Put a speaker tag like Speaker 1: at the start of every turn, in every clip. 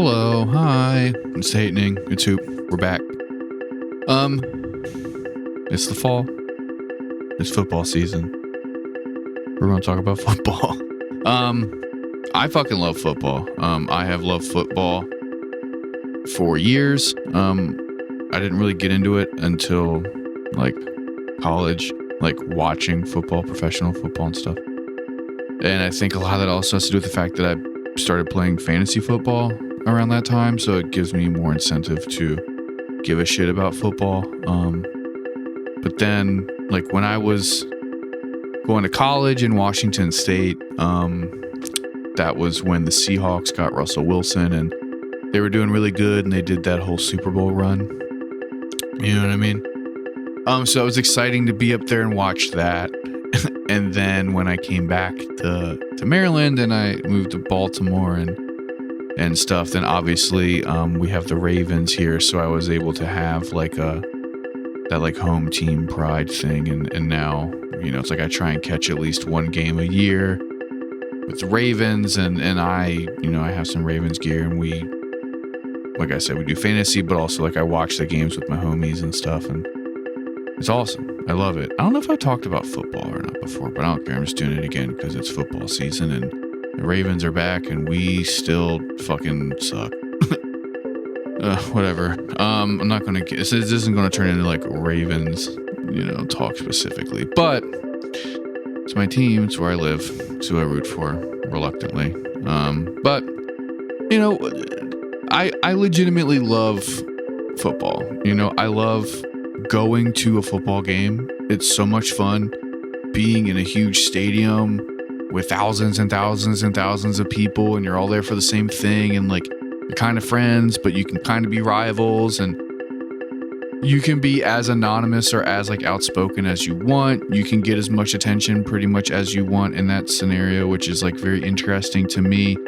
Speaker 1: Hello, hi. It's Haytening. It's Hoop. We're back. It's the fall. It's football season. We're going to talk about football. I fucking love football. I have loved football for years. I didn't really get into it until like college, like watching football, professional football and stuff. And I think a lot of that also has to do with the fact that I started playing fantasy football around that time, so it gives me more incentive to give a shit about football. But then, like when I was going to college in Washington State, that was when the Seahawks got Russell Wilson, and they were doing really good, and they did that whole Super Bowl run. You know what I mean? So it was exciting to be up there and watch that. And then when I came back to Maryland and I moved to Baltimore and stuff, then obviously we have the Ravens here, so I was able to have like that like home team pride thing, and now, you know, it's like I try and catch at least one game a year with the Ravens, and I, you know, I have some Ravens gear, and we, like I said, we do fantasy, but also like I watch the games with my homies and stuff, and it's awesome. I love it. I don't know if I talked about football or not before, but I don't care. I'm just doing it again because it's football season and the Ravens are back and we still fucking suck. Whatever. I'm not going to... This isn't going to turn into like Ravens, you know, talk specifically. But it's my team. It's where I live. It's who I root for, reluctantly. But, you know, I legitimately love football. You know, I love going to a football game. It's so much fun being in a huge stadium with thousands and thousands and thousands of people, and you're all there for the same thing, and like you're kind of friends, but you can kind of be rivals, and you can be as anonymous or as like outspoken as you want. You can get as much attention pretty much as you want in that scenario, which is like very interesting to me.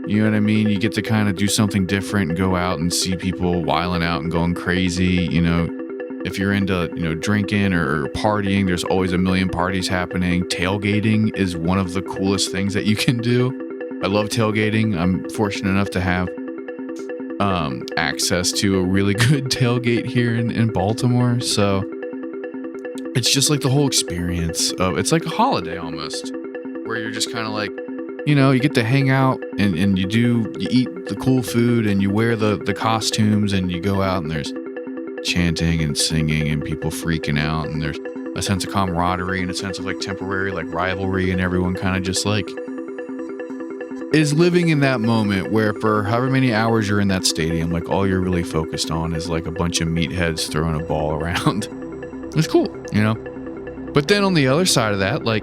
Speaker 1: You know what I mean? You get to kind of do something different and go out and see people wilding out and going crazy. You know, if you're into, you know, drinking or partying, there's always a million parties happening. Tailgating is one of the coolest things that you can do. I love tailgating. I'm fortunate enough to have access to a really good tailgate here in Baltimore. So it's just like the whole experience of, it's like a holiday almost, where you're just kind of like, you know, you get to hang out and you eat the cool food and you wear the costumes and you go out and there's chanting and singing and people freaking out, and there's a sense of camaraderie and a sense of like temporary like rivalry, and everyone kind of just like is living in that moment where for however many hours you're in that stadium, like all you're really focused on is like a bunch of meatheads throwing a ball around. It's cool, you know? But then on the other side of that, like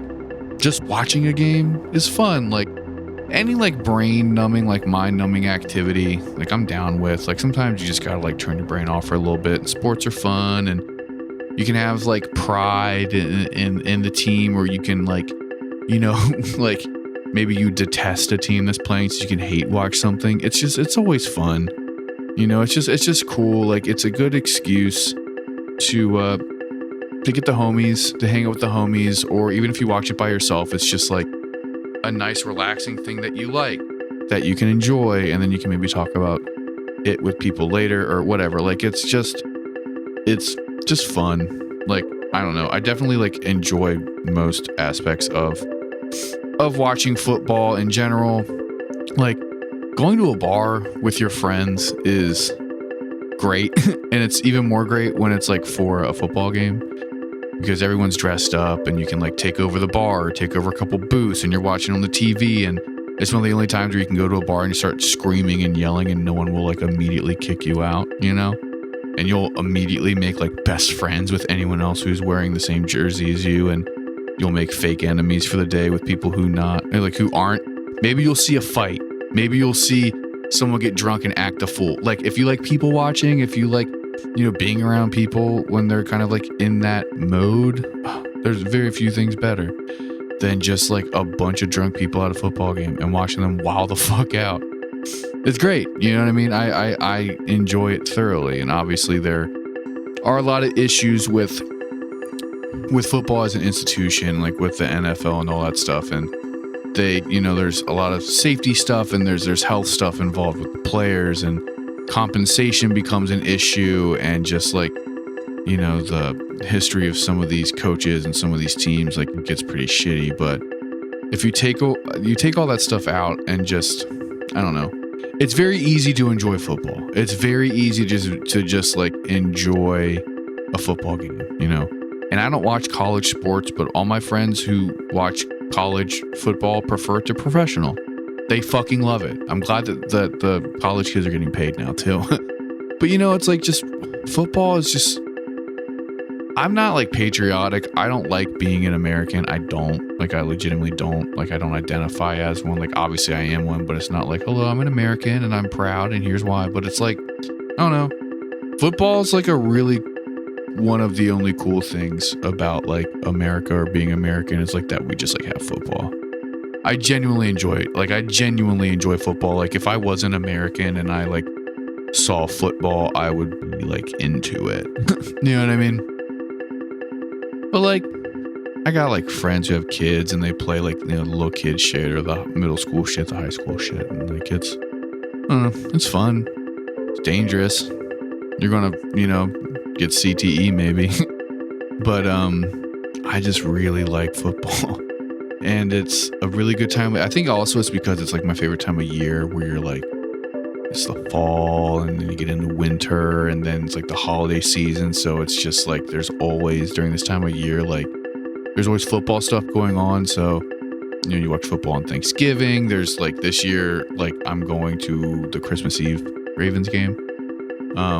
Speaker 1: just watching a game is fun. Like any like brain numbing, like mind numbing activity, like I'm down with. Like sometimes you just gotta like turn your brain off for a little bit. Sports are fun, and you can have like pride in the team, or you can like, you know, like maybe you detest a team that's playing so you can hate watch something. It's always fun. You know, it's just cool. Like it's a good excuse to get the homies, to hang out with the homies, or even if you watch it by yourself, it's just like a nice relaxing thing that you like, that you can enjoy, and then you can maybe talk about it with people later or whatever. Like it's just fun. Like I don't know, I definitely like enjoy most aspects of watching football in general. Like going to a bar with your friends is great, and it's even more great when it's like for a football game, because everyone's dressed up and you can like take over the bar or take over a couple booths, and you're watching on the TV, and it's one of the only times where you can go to a bar and you start screaming and yelling and no one will like immediately kick you out, you know? And you'll immediately make like best friends with anyone else who's wearing the same jersey as you, and you'll make fake enemies for the day with people who aren't. Maybe you'll see a fight. Maybe you'll see someone get drunk and act a fool. Like if you like people watching, if you like, you know, being around people when they're kind of like in that mode, there's very few things better than just like a bunch of drunk people at a football game and watching them wild the fuck out. It's great. You know what I mean? I enjoy it thoroughly. And obviously there are a lot of issues with football as an institution, like with the NFL and all that stuff. And there's a lot of safety stuff and there's health stuff involved with the players, and compensation becomes an issue, and just like, the history of some of these coaches and some of these teams, like, it gets pretty shitty. But if you take all that stuff out and just, I don't know, it's very easy to enjoy football. It's very easy to just like enjoy a football game, And I don't watch college sports, but all my friends who watch college football prefer it to professional. They fucking love it. I'm glad that the college kids are getting paid now too. But it's like, just football is just, I'm not like patriotic. I don't like being an American. I legitimately don't. Like, I don't identify as one. Like, obviously I am one, but it's not like, hello, I'm an American and I'm proud and here's why. But it's like, I don't know. Football is like one of the only cool things about like America or being American is like that we just like have football. I genuinely enjoy it. Like, I genuinely enjoy football. Like, if I wasn't American and I like saw football, I would be like into it. You know what I mean? But like, I got like friends who have kids and they play like, the little kid shit or the middle school shit, the high school shit. And like, I don't know, it's fun. It's dangerous. You're going to, get CTE maybe. But I just really like football. And it's a really good time. I think also it's because it's like my favorite time of year, where you're like, it's the fall and then you get into winter and then it's like the holiday season. So it's just like, there's always, during this time of year, like there's always football stuff going on. So, you watch football on Thanksgiving. There's like this year, like I'm going to the Christmas Eve Ravens game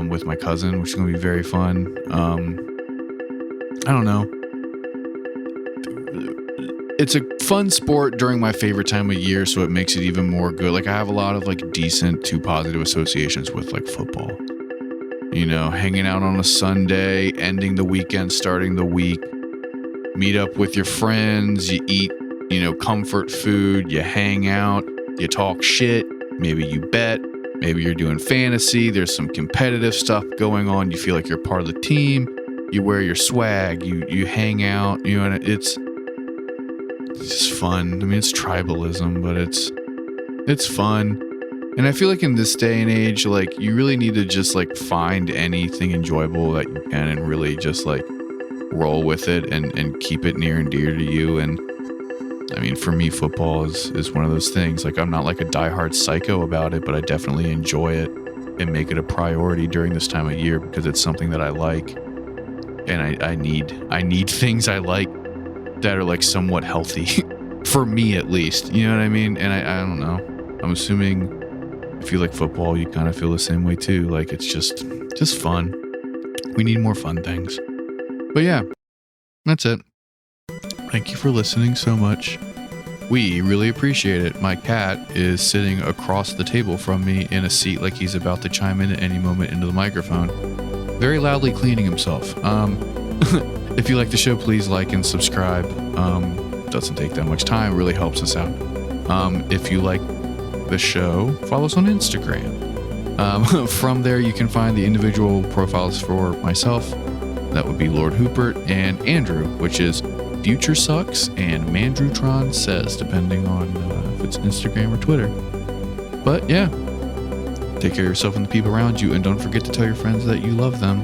Speaker 1: with my cousin, which is going to be very fun. I don't know. It's a fun sport during my favorite time of year, so it makes it even more good. Like, I have a lot of like decent to positive associations with like football. Hanging out on a Sunday, ending the weekend, starting the week, meet up with your friends, you eat, comfort food, you hang out, you talk shit, maybe you bet, maybe you're doing fantasy, there's some competitive stuff going on, you feel like you're part of the team, you wear your swag, you hang out, and it's just fun. I mean, it's tribalism, but it's fun. And I feel like in this day and age, like, you really need to just like find anything enjoyable that you can and really just like roll with it and keep it near and dear to you. And I mean, for me, football is one of those things. Like, I'm not like a diehard psycho about it, but I definitely enjoy it and make it a priority during this time of year because it's something that I like. And I need things I like that are like somewhat healthy for me, at least, you know what I mean? And I don't know, I'm assuming if you like football, you kind of feel the same way too. Like, it's just fun. We need more fun things. But yeah, that's it. Thank you for listening so much. We really appreciate it. My cat is sitting across the table from me in a seat like he's about to chime in at any moment into the microphone, very loudly cleaning himself. If you like the show, please like and subscribe. Doesn't take that much time. It really helps us out. If you like the show, follow us on Instagram. From there, you can find the individual profiles for myself. That would be Lord Hoopert and Andrew, which is Future Sucks and Mandrutron Says, depending on if it's Instagram or Twitter. But yeah, take care of yourself and the people around you, and don't forget to tell your friends that you love them.